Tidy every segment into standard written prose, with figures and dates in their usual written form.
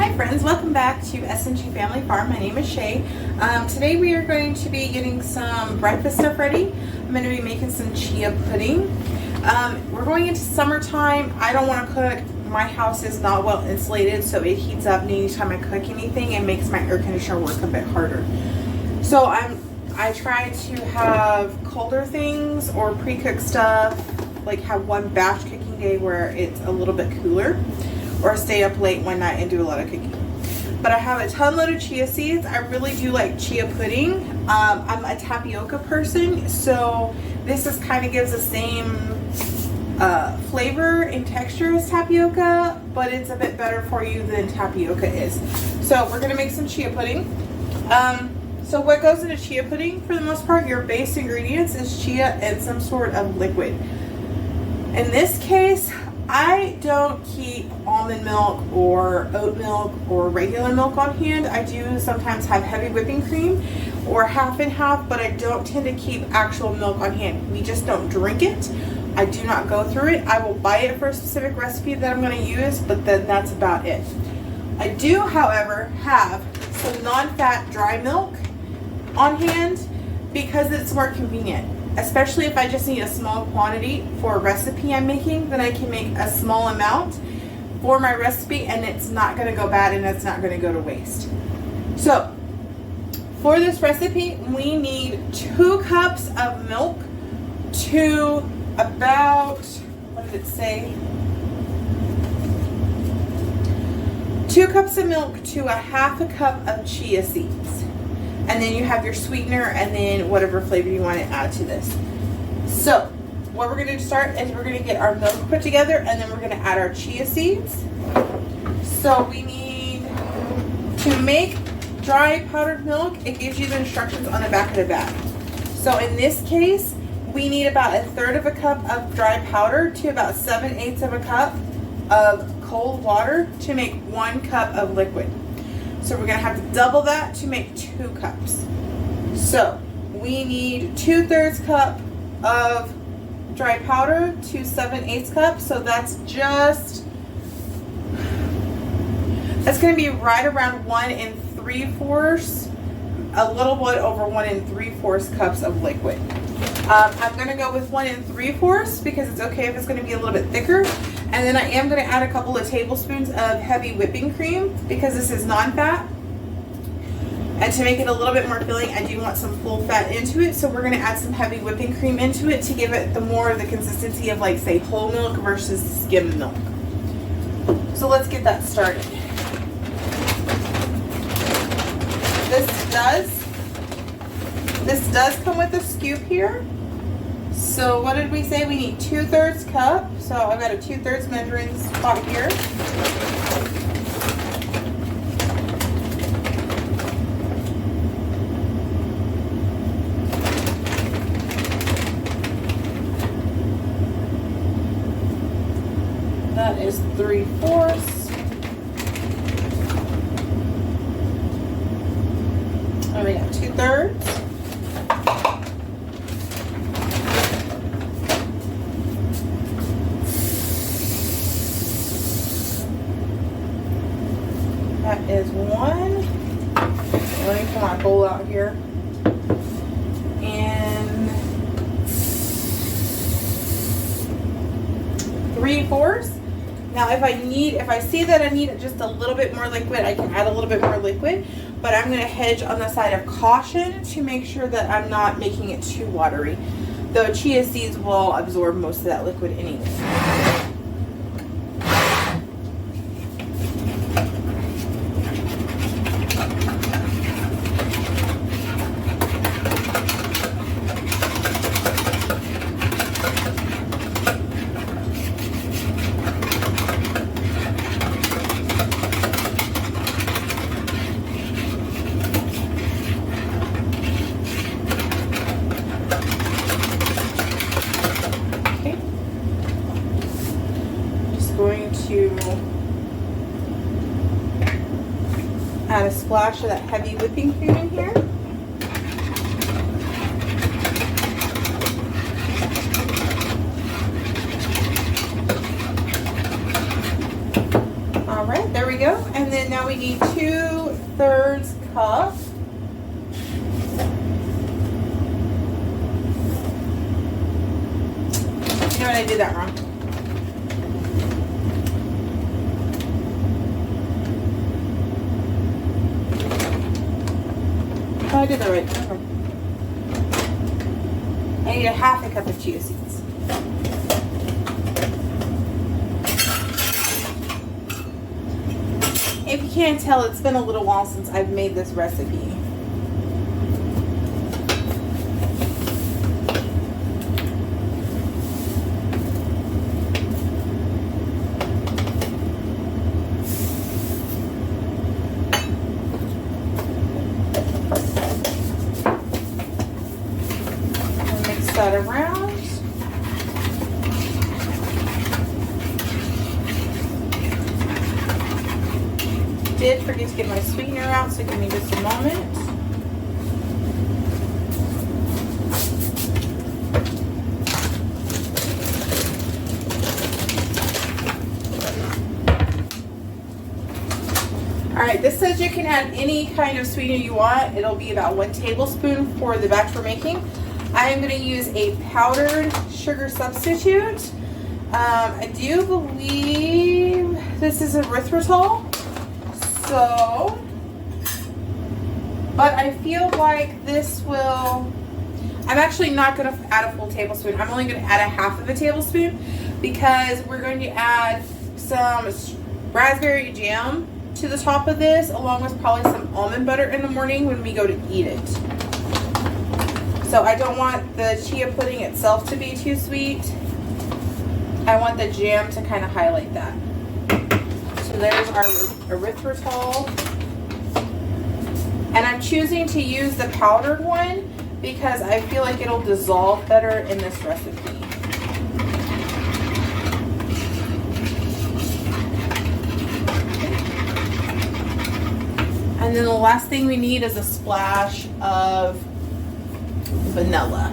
Hi friends, welcome back to S&G Family Farm. My name is Shay. Today we are going to be getting some breakfast stuff ready. I'm going to be making some chia pudding. We're going into summertime. I don't want to cook. My house is not well insulated, so it heats up anytime I cook anything and makes my air conditioner work a bit harder. So I try to have colder things or pre-cooked stuff, like have one batch cooking day where it's a little bit cooler, or stay up late one night and do a lot of cooking. But I have a ton load of chia seeds. I really do like chia pudding. I'm a tapioca person, so this is kind of gives the same flavor and texture as tapioca, but it's a bit better for you than tapioca is. So we're gonna make some chia pudding. So what goes into chia pudding, for the most part, your base ingredients is chia and some sort of liquid. In this case, I don't keep almond milk or oat milk or regular milk on hand. I do sometimes have heavy whipping cream or half and half, but I don't tend to keep actual milk on hand. We just don't drink it. I do not go through it. I will buy it for a specific recipe that I'm going to use, but then that's about it. I do, however, have some non-fat dry milk on hand because it's more convenient. Especially if I just need a small quantity for a recipe I'm making, then I can make a small amount for my recipe and it's not going to go bad and it's not going to go to waste. So for this recipe, we need 2 cups of milk to about, what did it say? 2 cups of milk to a half a cup of chia seeds. And then you have your sweetener and then whatever flavor you want to add to this. So what we're going to start is we're going to get our milk put together and then we're going to add our chia seeds. So we need to make dry powdered milk. It gives you the instructions on the back of the bag. So in this case, we need about 1/3 of a cup of dry powder to about 7/8 of a cup of cold water to make 1 cup of liquid. So we're going to have to double that to make 2 cups. So we need 2/3 cup of dry powder to 7/8 cups. So that's going to be right around 1 3/4, a little bit over 1 3/4 cups of liquid. I'm going to go with 1 3/4 because it's okay if it's going to be a little bit thicker. And then I am going to add a couple of tablespoons of heavy whipping cream because this is non-fat. And to make it a little bit more filling, I do want some full fat into it. So we're going to add some heavy whipping cream into it to give it more of the consistency of, like, say, whole milk versus skim milk. So let's get that started. This does come with a scoop here. So what did we say? We need 2/3 cup. So I've got a 2/3 measuring spot here. That is 3/4. And we got 2/3. That is 1. Let me pull my bowl out here. And 3/4. Now if I see that I need just a little bit more liquid, I can add a little bit more liquid, but I'm going to hedge on the side of caution to make sure that I'm not making it too watery. Though chia seeds will absorb most of that liquid anyway. Going to add a splash of that heavy whipping cream in here. All right, there we go. And then now we need 2/3 cup. You know what, I did that wrong. Oh, I did that right. Okay. I need a 1/2 cup of chia seeds. If you can't tell, it's been a little while since I've made this recipe. Mix that around. Did forget to get my sweetener out, so give me just a moment. All right, this says you can add any kind of sweetener you want. It'll be about 1 tablespoon for the batch we're making. I am going to use a powdered sugar substitute. I do believe this is erythritol. So, but I feel like this will, I'm actually not going to add a full tablespoon. I'm only going to add a 1/2 tablespoon because we're going to add some raspberry jam to the top of this, along with probably some almond butter in the morning when we go to eat it. So I don't want the chia pudding itself to be too sweet. I want the jam to kind of highlight that. So there's our erythritol. And I'm choosing to use the powdered one because I feel like it'll dissolve better in this recipe. And then the last thing we need is a splash of vanilla.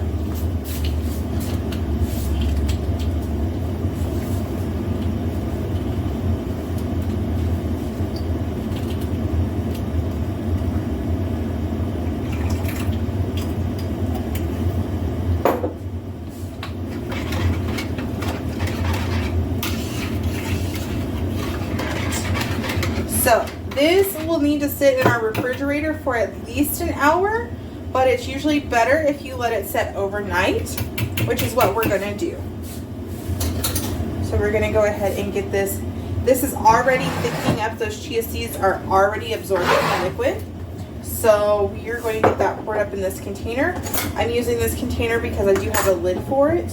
So this will need to sit in our refrigerator for at least an hour, but it's usually better if you let it set overnight, which is what we're gonna do. So we're gonna go ahead and get this. This is already thickening up. Those chia seeds are already absorbing the liquid. So you're going to get that poured up in this container. I'm using this container because I do have a lid for it.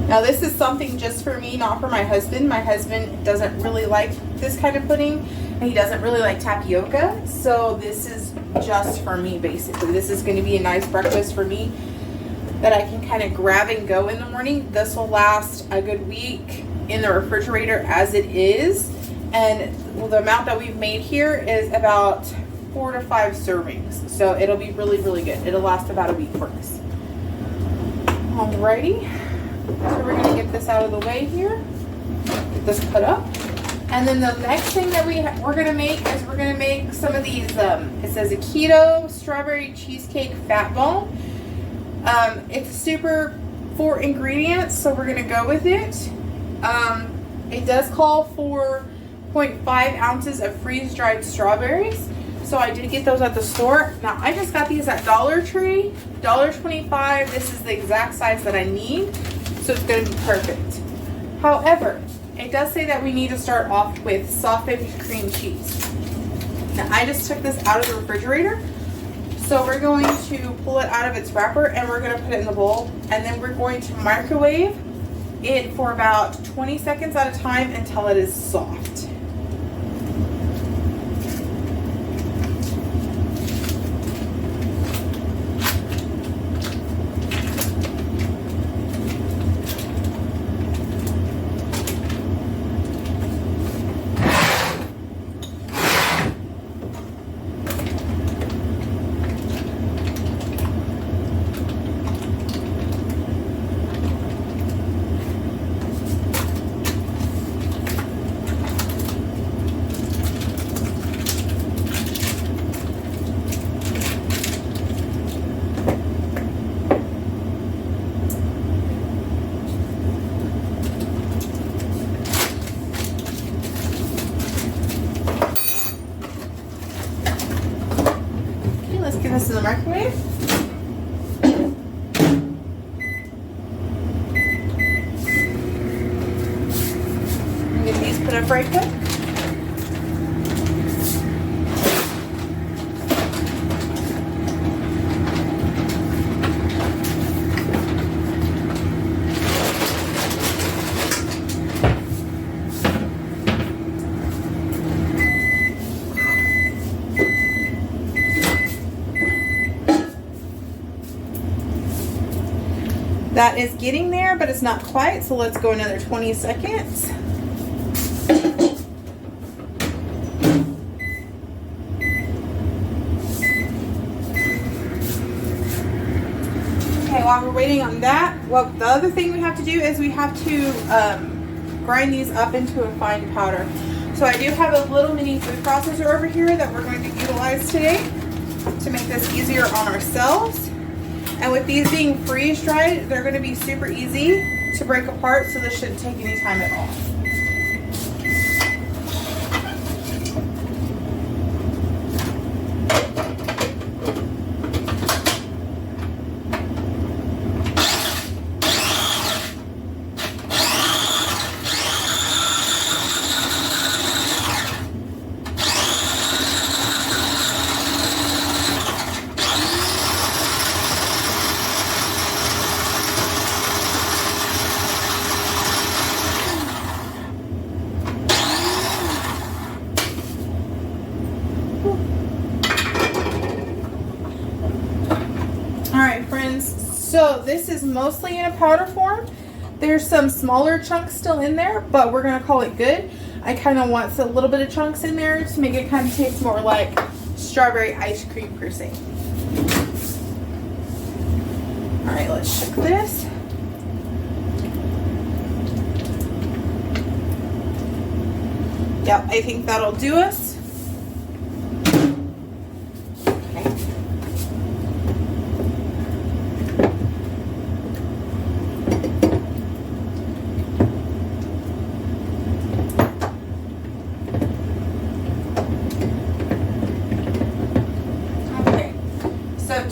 Now this is something just for me, not for my husband. My husband doesn't really like this kind of pudding, and he doesn't really like tapioca. So this is just for me, basically. This is going to be a nice breakfast for me that I can kind of grab and go in the morning. This will last a good week in the refrigerator as it is. And the amount that we've made here is about 4 to 5 servings. So it'll be really, really good. It'll last about a week for us. Alrighty. So we're going to get this out of the way here. Get this put up. And then the next thing that we're going to make is we're going to make some of these, it says a keto strawberry cheesecake fat bone. It's super 4 ingredients, so we're going to go with it. It does call for 0.5 ounces of freeze-dried strawberries. So I did get those at the store. Now I just got these at Dollar Tree, $1.25. This is the exact size that I need. So it's going to be perfect. However, it does say that we need to start off with softened cream cheese. Now I just took this out of the refrigerator. So we're going to pull it out of its wrapper and we're going to put it in the bowl. And then we're going to microwave it for about 20 seconds at a time until it is soft. get this in the microwave. Get these put up right quick. That is getting there, but it's not quite, so let's go another 20 seconds. Okay, while we're waiting on that, well, the other thing we have to do is we have to grind these up into a fine powder. So I do have a little mini food processor over here that we're going to utilize today to make this easier on ourselves. And with these being freeze dried, they're going to be super easy to break apart, so this shouldn't take any time at all. So this is mostly in a powder form. There's some smaller chunks still in there, but we're gonna call it good. I kind of want a little bit of chunks in there to make it kind of taste more like strawberry ice cream per se. All right, let's check this. Yep, I think that'll do us.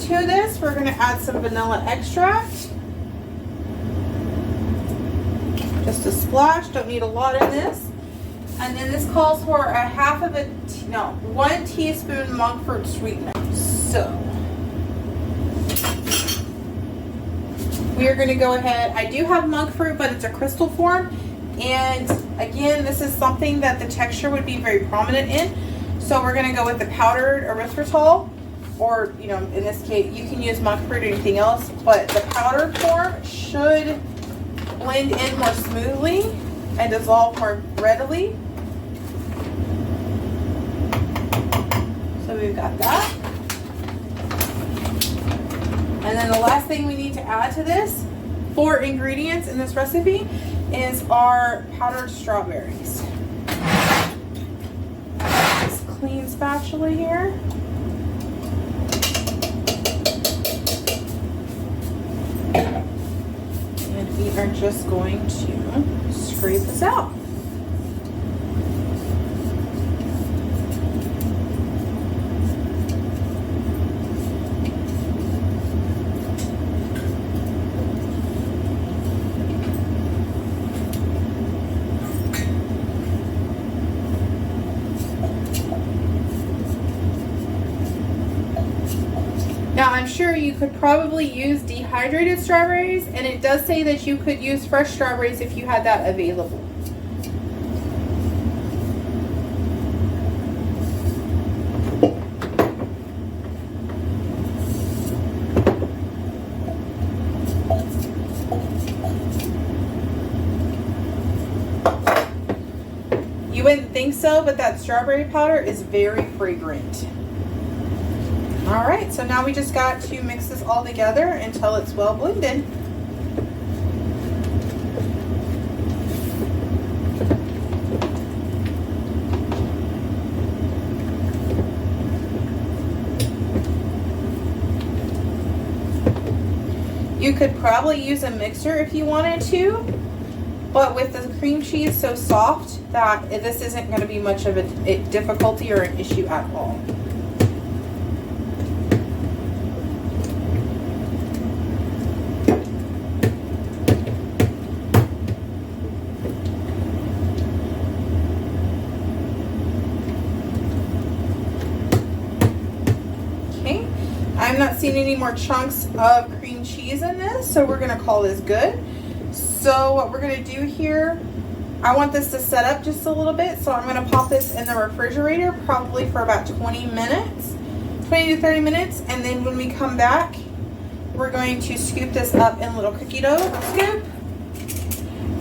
To this, we're going to add some vanilla extract. Just a splash, don't need a lot in this. And then this calls for a 1 teaspoon monk fruit sweetener. So we are going to go ahead. I do have monk fruit, but it's a crystal form. And again, this is something that the texture would be very prominent in. So we're going to go with the powdered erythritol. Or, you know, in this case, you can use monk fruit or anything else, but the powdered form should blend in more smoothly and dissolve more readily. So we've got that. And then the last thing we need to add to this, 4 ingredients in this recipe, is our powdered strawberries. This clean spatula here. We are just going to scrape this out. Now, I'm sure you could probably use dehydrated strawberries, and it does say that you could use fresh strawberries if you had that available. You wouldn't think so, but that strawberry powder is very fragrant. All right, so now we just got to mix this all together until it's well blended. You could probably use a mixer if you wanted to, but with the cream cheese so soft that this isn't going to be much of a difficulty or an issue at all. I'm not seeing any more chunks of cream cheese in this, so we're gonna call this good. So what we're gonna do here, I want this to set up just a little bit, so I'm gonna pop this in the refrigerator probably for about 20 minutes, 20 to 30 minutes, and then when we come back, we're going to scoop this up in little cookie dough scoop,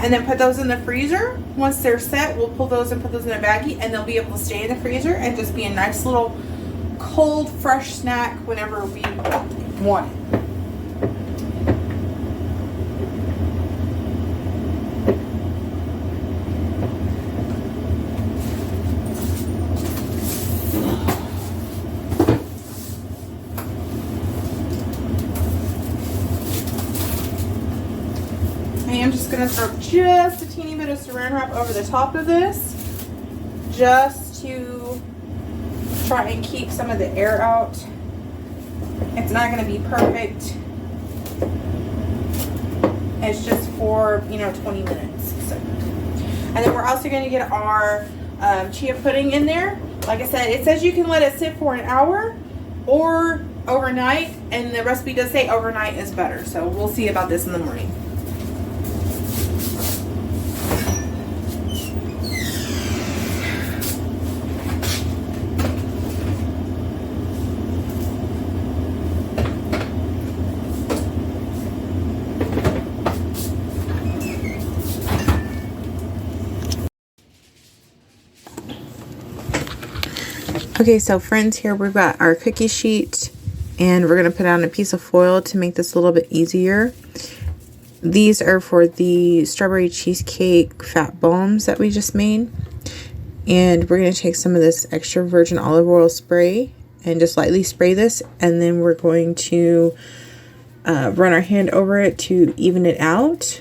and then put those in the freezer. Once they're set, we'll pull those and put those in a baggie, and they'll be able to stay in the freezer and just be a nice little cold, fresh snack whenever we want it. I am just going to throw just a teeny bit of saran wrap over the top of this, just to try and keep some of the air out. It's not going to be perfect. It's just for, 20 minutes. So. And then we're also going to get our chia pudding in there. Like I said, it says you can let it sit for an hour or overnight, and the recipe does say overnight is better. So we'll see about this in the morning. Okay, so friends, here we've got our cookie sheet, and we're going to put on a piece of foil to make this a little bit easier. These are for the strawberry cheesecake fat bombs that we just made. And we're going to take some of this extra virgin olive oil spray and just lightly spray this, and then we're going to run our hand over it to even it out.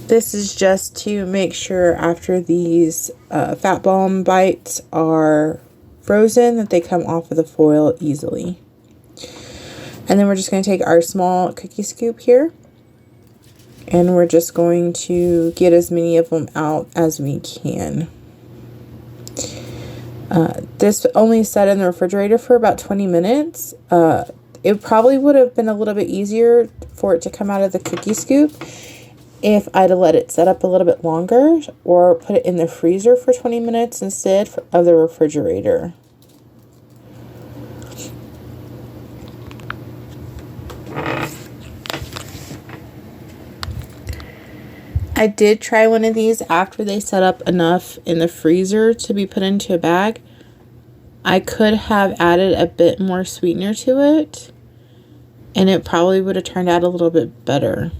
This is just to make sure after these fat bomb bites are frozen that they come off of the foil easily. And then we're just going to take our small cookie scoop here, and we're just going to get as many of them out as we can. This only sat in the refrigerator for about 20 minutes. It probably would have been a little bit easier for it to come out of the cookie scoop if I'd have let it set up a little bit longer, or put it in the freezer for 20 minutes instead of the refrigerator. I did try one of these after they set up enough in the freezer to be put into a bag. I could have added a bit more sweetener to it, and it probably would have turned out a little bit better.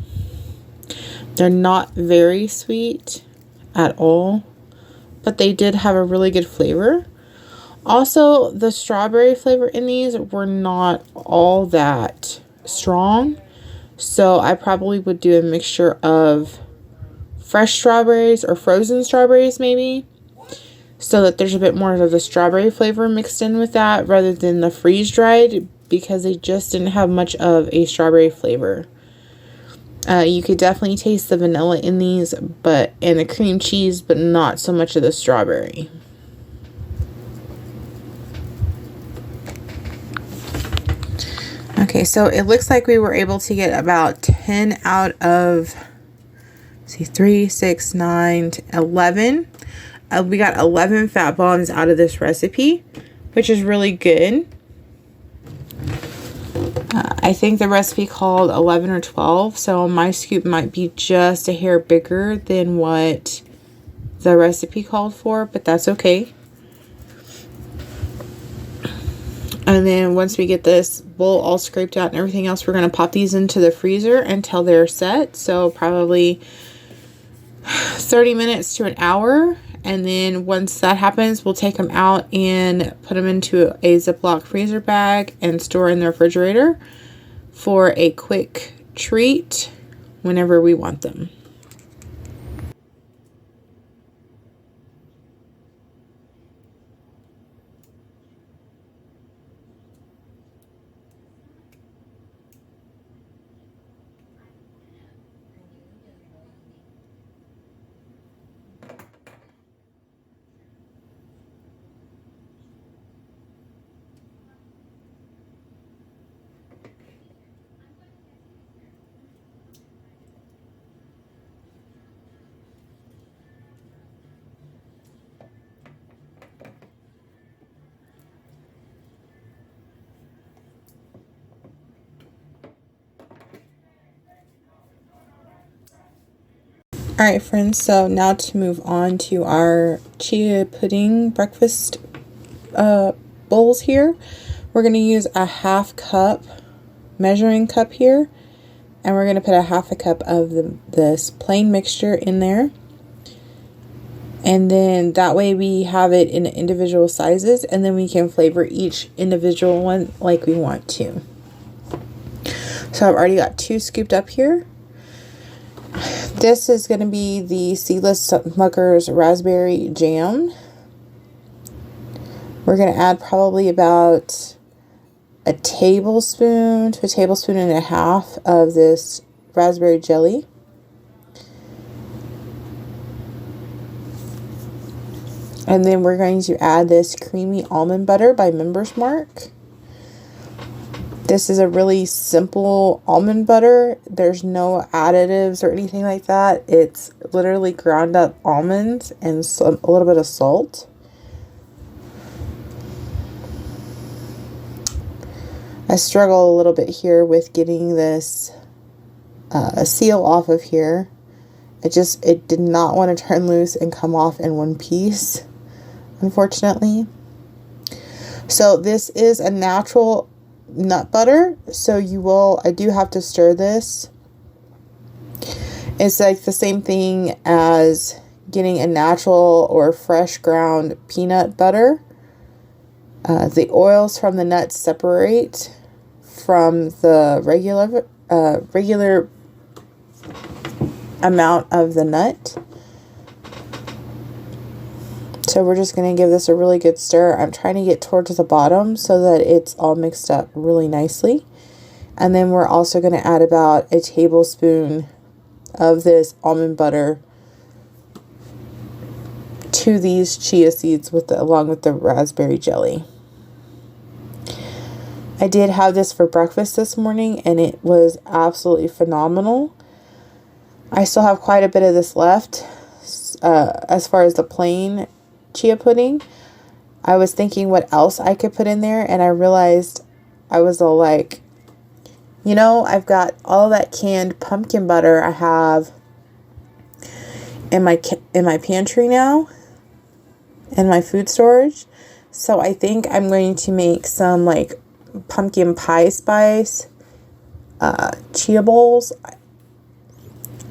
They're not very sweet at all, but they did have a really good flavor. Also, the strawberry flavor in these were not all that strong, so I probably would do a mixture of fresh strawberries or frozen strawberries maybe, so that there's a bit more of the strawberry flavor mixed in with that rather than the freeze-dried, because they just didn't have much of a strawberry flavor. You could definitely taste the vanilla in these, and the cream cheese, but not so much of the strawberry. Okay, so it looks like we were able to get about 10 out of, 3, 6, 9, 11. We got 11 fat bombs out of this recipe, which is really good. I think the recipe called 11 or 12, so my scoop might be just a hair bigger than what the recipe called for, but that's okay. And then once we get this bowl all scraped out and everything else, we're going to pop these into the freezer until they're set. So probably 30 minutes to an hour. And then once that happens, we'll take them out and put them into a Ziploc freezer bag and store in the refrigerator for a quick treat whenever we want them. Alright friends, so now to move on to our chia pudding breakfast bowls here. We're going to use a 1/2 cup measuring cup here, and we're going to put a 1/2 cup of this plain mixture in there. And then that way we have it in individual sizes, and then we can flavor each individual one like we want to. So I've already got 2 scooped up here. This is going to be the Seedless Smucker's Raspberry Jam. We're going to add probably about a tablespoon to a tablespoon and a half of this raspberry jelly. And then we're going to add this creamy almond butter by Member's Mark. This is a really simple almond butter. There's no additives or anything like that. It's literally ground up almonds and a little bit of salt. I struggle a little bit here with getting this seal off of here. It did not want to turn loose and come off in one piece, unfortunately. So this is a natural nut butter, so I do have to stir this. It's like the same thing as getting a natural or fresh ground peanut butter. The oils from the nuts separate from the regular amount of the nut. So we're just going to give this a really good stir. I'm trying to get towards the bottom so that it's all mixed up really nicely. And then we're also going to add about a tablespoon of this almond butter to these chia seeds along with the raspberry jelly. I did have this for breakfast this morning, and it was absolutely phenomenal. I still have quite a bit of this left as far as the plain chia pudding. I was thinking what else I could put in there, and I realized I was all like, you know, I've got all that canned pumpkin butter I have in my pantry now, in my food storage. So I think I'm going to make some like pumpkin pie spice chia bowls.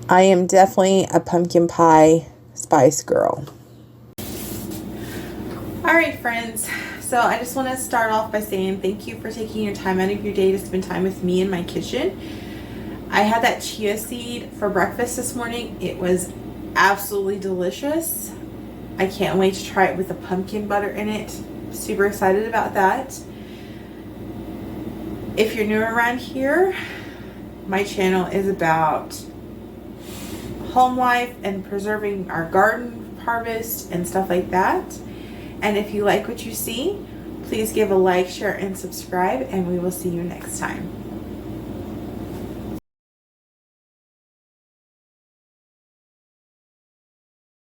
I am definitely a pumpkin pie spice girl. Alright friends, so I just want to start off by saying thank you for taking your time out of your day to spend time with me in my kitchen. I had that chia seed for breakfast this morning. It was absolutely delicious. I can't wait to try it with the pumpkin butter in it. Super excited about that. If you're new around here, my channel is about home life and preserving our garden harvest and stuff like that. And if you like what you see, please give a like, share, and subscribe, and we will see you next time.